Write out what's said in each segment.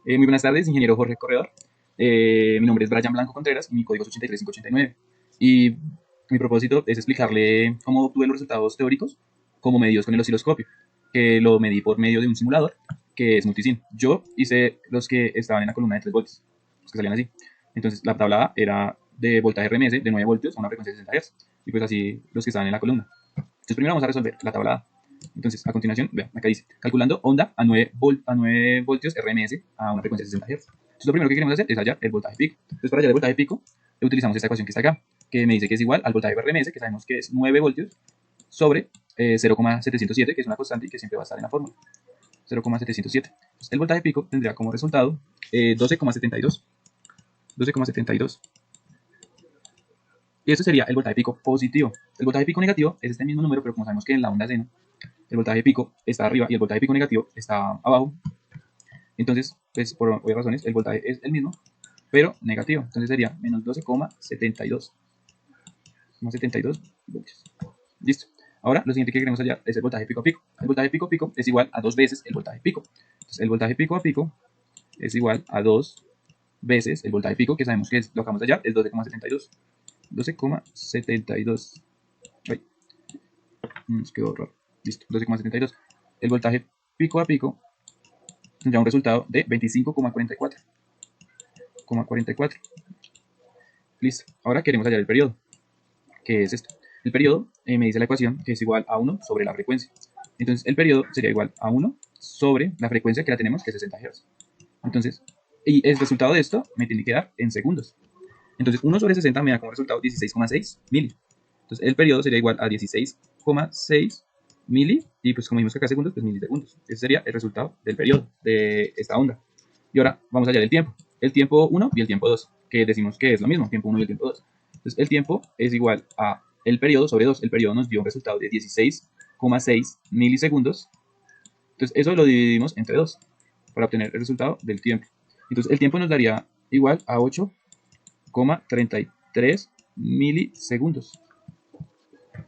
Muy buenas tardes, ingeniero Jorge Corredor. Mi nombre es Brian Blanco Contreras y mi código es 83589. Y mi propósito es explicarle cómo obtuve los resultados teóricos como medidos con el osciloscopio, que lo medí por medio de un simulador que es multisim. Yo hice los que estaban en la columna de 3 voltios, los que salían así. Entonces la tabla A era de voltaje RMS de 9 voltios a una frecuencia de 60 Hz. Y pues así los que estaban en la columna. Entonces primero vamos a resolver la tabla A. Entonces, a continuación, vean, acá dice, calculando onda a 9 voltios RMS a una frecuencia de 60 Hz. Entonces, lo primero que queremos hacer es hallar el voltaje pico. Entonces, para hallar el voltaje pico, utilizamos esta ecuación que está acá, que me dice que es igual al voltaje RMS, que sabemos que es 9 voltios, sobre 0,707, que es una constante y que siempre va a estar en la fórmula. 0,707. Entonces, el voltaje pico tendría como resultado 12,72. 12,72. Y eso sería el voltaje pico positivo. El voltaje pico negativo es este mismo número, pero como sabemos que en la onda seno el voltaje pico está arriba y el voltaje pico negativo está abajo, entonces, pues por obvias razones, el voltaje es el mismo, pero negativo. Entonces sería menos 12,72. 72 voltios. Listo. Ahora, lo siguiente que queremos hallar es el voltaje pico a pico. El voltaje pico a pico es igual a 2 veces el voltaje pico. Entonces, el voltaje pico a pico es igual a 2 veces el voltaje pico, que sabemos que es, lo acabamos de hallar, es 12,72. 12,72. Ay, nos quedó raro. Listo, 12,72. El voltaje pico a pico tendrá un resultado de 25,44. Listo. Ahora queremos hallar el periodo, que es esto. El periodo me dice la ecuación que es igual a 1 sobre la frecuencia. Entonces el periodo sería igual a 1 sobre la frecuencia que la tenemos, que es 60 Hz. Entonces, y el resultado de esto me tiene que dar en segundos. Entonces 1 sobre 60 me da como resultado 16,6 mili. Entonces el periodo sería igual a 16,6 mili, y pues como vimos que acá segundos, pues milisegundos. Ese sería el resultado del periodo de esta onda. Y ahora vamos a hallar el tiempo. El tiempo 1 y el tiempo 2, que decimos que es lo mismo, tiempo 1 y el tiempo 2. Entonces el tiempo es igual a el periodo sobre 2. El periodo nos dio un resultado de 16,6 milisegundos. Entonces eso lo dividimos entre 2 para obtener el resultado del tiempo. Entonces el tiempo nos daría igual a 8,33 milisegundos.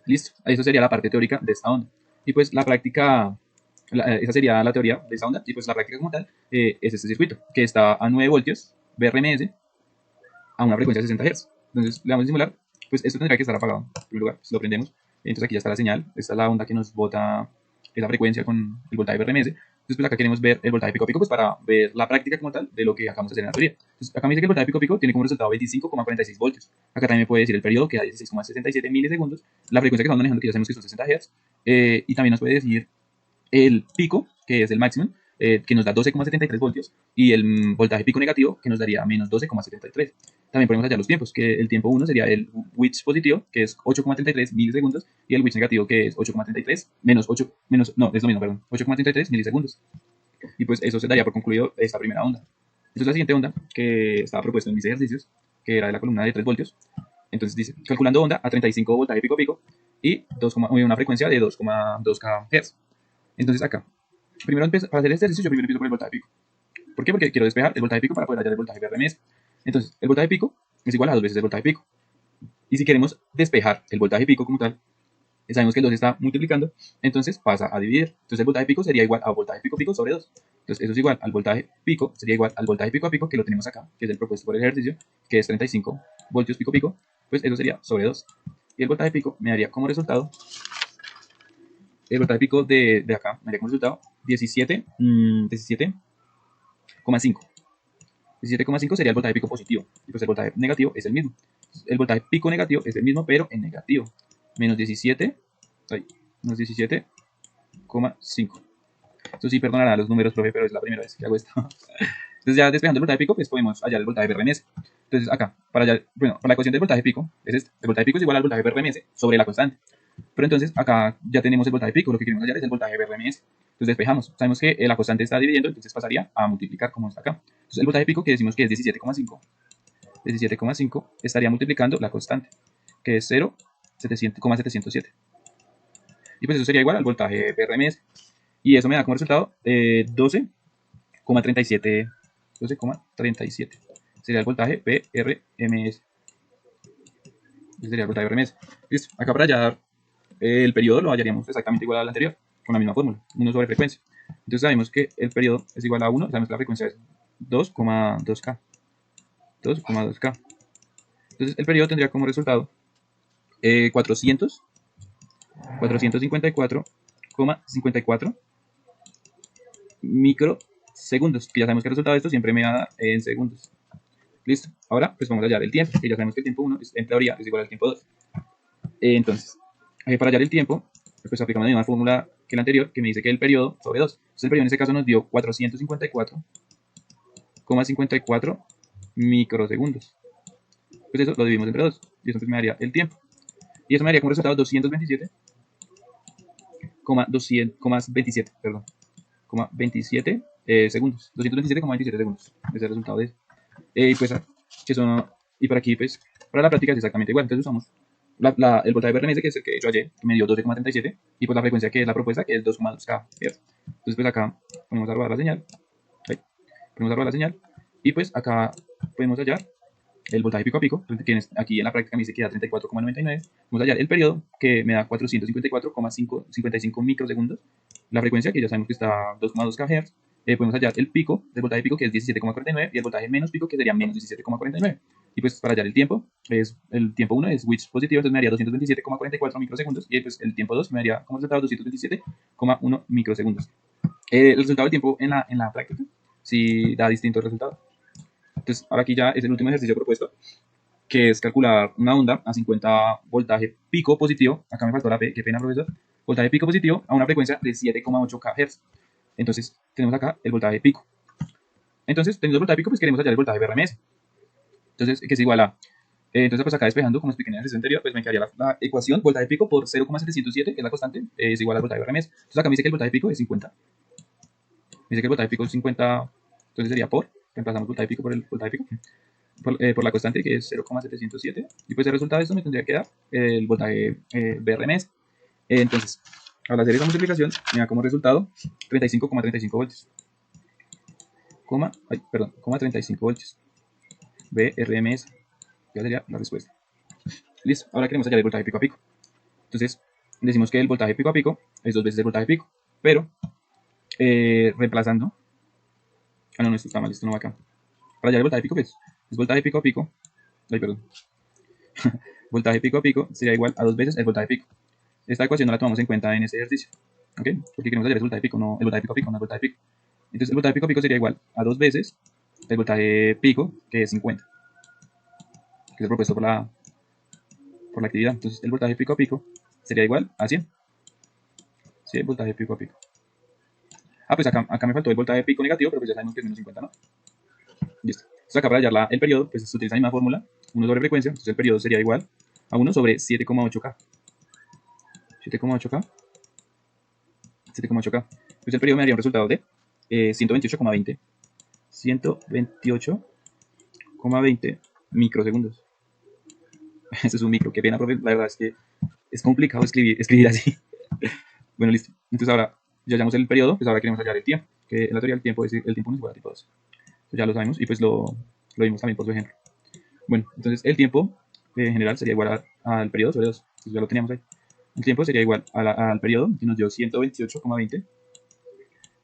Listo, eso sería la parte teórica de esta onda. Y pues la práctica, esa sería la teoría de esta onda, y pues la práctica como tal es este circuito, que está a 9 voltios BRMS a una frecuencia de 60 Hz. Entonces le damos a simular, pues esto tendría que estar apagado, en primer lugar, si lo prendemos. Entonces aquí ya está la señal, esta es la onda que nos bota esa frecuencia con el voltaje BRMS. Entonces pues acá queremos ver el voltaje pico a pico, pues para ver la práctica como tal de lo que acabamos de hacer en la teoría. Entonces acá me dice que el voltaje pico a pico tiene como resultado 25,46 voltios. Acá también me puede decir el periodo, que da 16,67 milisegundos, la frecuencia que estamos manejando, que ya sabemos que son 60 Hz, y también nos puede decir el pico, que es el máximo, que nos da 12,73 voltios, y el voltaje pico negativo, que nos daría menos 12,73. También podemos hallar los tiempos, que el tiempo 1 sería el Witch positivo, que es 8,33 milisegundos, y el Witch negativo, que es 8,33 menos 8, menos, no, es lo mismo, perdón, 8,33 milisegundos. Y pues eso se daría por concluido esta primera onda. Esta es la siguiente onda, que estaba propuesta en mis ejercicios, que era de la columna de 3 voltios. Entonces dice, calculando onda a 35 voltaje pico pico y una frecuencia de 2,2 Hz. Entonces acá, primero para hacer este ejercicio, yo primero empiezo por el voltaje pico. ¿Por qué? Porque quiero despejar el voltaje pico para poder hallar el voltaje RMS. Entonces, el voltaje pico es igual a 2 veces el voltaje pico. Y si queremos despejar el voltaje pico como tal, sabemos que el 2 está multiplicando, entonces pasa a dividir. Entonces el voltaje pico sería igual a voltaje pico pico sobre 2. Entonces eso es igual al voltaje pico, sería igual al voltaje pico a pico, que lo tenemos acá, que es el propuesto por el ejercicio, que es 35 voltios pico pico, pues eso sería sobre 2. Y el voltaje pico me daría como resultado, el voltaje pico de acá me daría como resultado 17,5. 17,5 sería el voltaje pico positivo, y pues el voltaje negativo es el mismo. El voltaje pico negativo es el mismo, pero en negativo. Menos 17, menos 17,5. Esto sí, perdonará los números, profe, pero es la primera vez que hago esto. Entonces ya despejando el voltaje pico, pues podemos hallar el voltaje RMS. Entonces acá, para la ecuación del voltaje pico, es este. El voltaje pico es igual al voltaje RMS sobre la constante. Pero entonces acá ya tenemos el voltaje pico, lo que queremos hallar es el voltaje RMS. Entonces despejamos. Sabemos que la constante está dividiendo, entonces pasaría a multiplicar como está acá. Entonces el voltaje pico, que decimos que es 17,5, estaría multiplicando la constante, que es 0,707. Y pues eso sería igual al voltaje RMS. Y eso me da como resultado 12,37. 12,37 sería el voltaje PRMS. Ese sería el voltaje RMS. Listo. Acá para hallar el periodo lo hallaríamos exactamente igual al anterior, con la misma fórmula, 1 sobre frecuencia. Entonces sabemos que el periodo es igual a 1, sabemos que la frecuencia es 2,2K. 2,2K. Entonces el periodo tendría como resultado 454,54 microsegundos, que ya sabemos que el resultado de esto siempre me va a dar en segundos. Listo. Ahora pues vamos a hallar el tiempo, que ya sabemos que el tiempo 1 en teoría es igual al tiempo 2. Entonces, para hallar el tiempo, pues aplicamos la misma fórmula que la anterior, que me dice que el periodo sobre 2. Entonces el periodo en este caso nos dio 454,54 microsegundos. Pues eso lo dividimos entre 2, y eso pues me daría el tiempo. Y eso me daría como resultado 227,27, perdón, 27 segundos. 227,27 segundos. Ese es el resultado de eso. Y pues, que son, y por aquí, pues, para la práctica es exactamente igual. Entonces usamos el voltaje BRMS, que es el que he hecho ayer, que me dio 12,37, y pues la frecuencia que es la propuesta, que es 2,2K. Entonces, pues acá ponemos a robar la señal. Ahí, ponemos a robar la señal. Y pues acá podemos hallar el voltaje pico a pico, que aquí en la práctica me dice que da 34,99. Vamos a hallar el periodo, que me da 454,55 microsegundos. La frecuencia, que ya sabemos que está 2,2 kHz. Podemos hallar el pico, del voltaje pico, que es 17,49, y el voltaje menos pico, que sería menos 17,49. Y pues para hallar el tiempo, el tiempo 1 es Witch positivo, entonces me daría 227,44 microsegundos, y pues el tiempo 2 me daría como resultado 227,1 microsegundos. El resultado del tiempo en la práctica sí da distintos resultados. Entonces, ahora aquí ya es el último ejercicio propuesto, que es calcular una onda a 50 voltaje pico positivo. Acá me faltó la P, qué pena, profesor. Voltaje pico positivo a una frecuencia de 7,8 kHz. Entonces, tenemos acá el voltaje pico. Entonces, teniendo el voltaje pico, pues queremos hallar el voltaje BRMS. Entonces, que es igual a... entonces, pues acá despejando, como expliqué en el ejercicio anterior, pues me quedaría la ecuación voltaje pico por 0,707, que es la constante, es igual al voltaje BRMS. Entonces, acá me dice que el voltaje pico es 50. Me dice que el voltaje pico es 50, entonces sería por, reemplazamos voltaje pico por el voltaje pico. Por la constante, que es 0,707, y pues el resultado de esto me tendría que dar el voltaje BRMS. Entonces, al hacer esa multiplicación, me da como resultado 35,35 voltios. Perdón, 35 voltios. BRMS. Ya sería la respuesta. Listo, ahora queremos hallar el voltaje pico a pico. Entonces, decimos que el voltaje pico a pico es 2 veces el voltaje pico, pero reemplazando... Ah, no, esto está mal, esto no va acá. Para hallar el voltaje pico, pues, es voltaje pico a pico. Ay, perdón. Voltaje pico a pico sería igual a 2 veces el voltaje pico. Esta ecuación no la tomamos en cuenta en este ejercicio, ¿ok? Porque queremos hallar el voltaje pico, no el voltaje pico a pico, no el voltaje pico. Entonces el voltaje pico a pico sería igual a 2 veces el voltaje pico, que es 50, que es propuesto por la actividad. Entonces el voltaje pico a pico sería igual a 100. Sí, el voltaje pico a pico. Ah, pues acá me faltó el voltaje pico negativo, pero pues ya sabemos que es menos 50, ¿no? Listo. Entonces acá para hallar el periodo, pues se utiliza la misma fórmula, 1 sobre frecuencia, entonces el periodo sería igual a 1 sobre 7,8K. 7,8K. 7,8K. Pues el periodo me daría un resultado de 128,20. 128,20 microsegundos. Eso es un micro, qué pena, profe. La verdad es que es complicado escribir así. Bueno, listo. Entonces ahora ya hallamos el periodo, pues ahora queremos hallar el tiempo. Que en la teoría el tiempo es el tiempo no es igual a tiempo 2. Entonces ya lo sabemos y pues lo vimos también por su ejemplo. Bueno, entonces el tiempo en general sería igual al periodo sobre 2. Entonces ya lo teníamos ahí. El tiempo sería igual al periodo, que nos dio 128,20.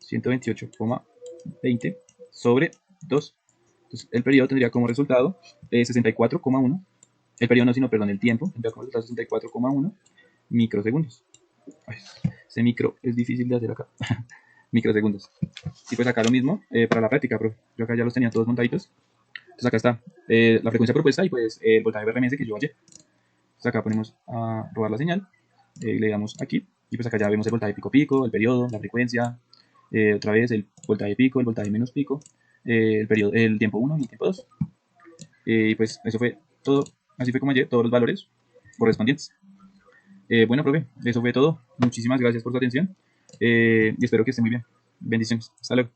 128,20 sobre 2. Entonces, el periodo tendría como resultado 64,1. El periodo no, sino, perdón, el tiempo tendría como resultado 64,1 microsegundos. Ay, ese micro es difícil de hacer acá. Microsegundos. Y pues acá lo mismo para la práctica, pero yo acá ya los tenía todos montaditos. Entonces acá está la frecuencia propuesta y pues el voltaje BRMS que yo hallé. Entonces acá ponemos a robar la señal, le damos aquí y pues acá ya vemos el voltaje pico pico, el periodo, la frecuencia, otra vez el voltaje pico, el voltaje menos pico, el periodo, el tiempo 1 y el tiempo 2. Y pues eso fue todo, así fue como hallé todos los valores correspondientes. Bueno, profe, eso fue todo. Muchísimas gracias por su atención y espero que esté muy bien. Bendiciones. Hasta luego.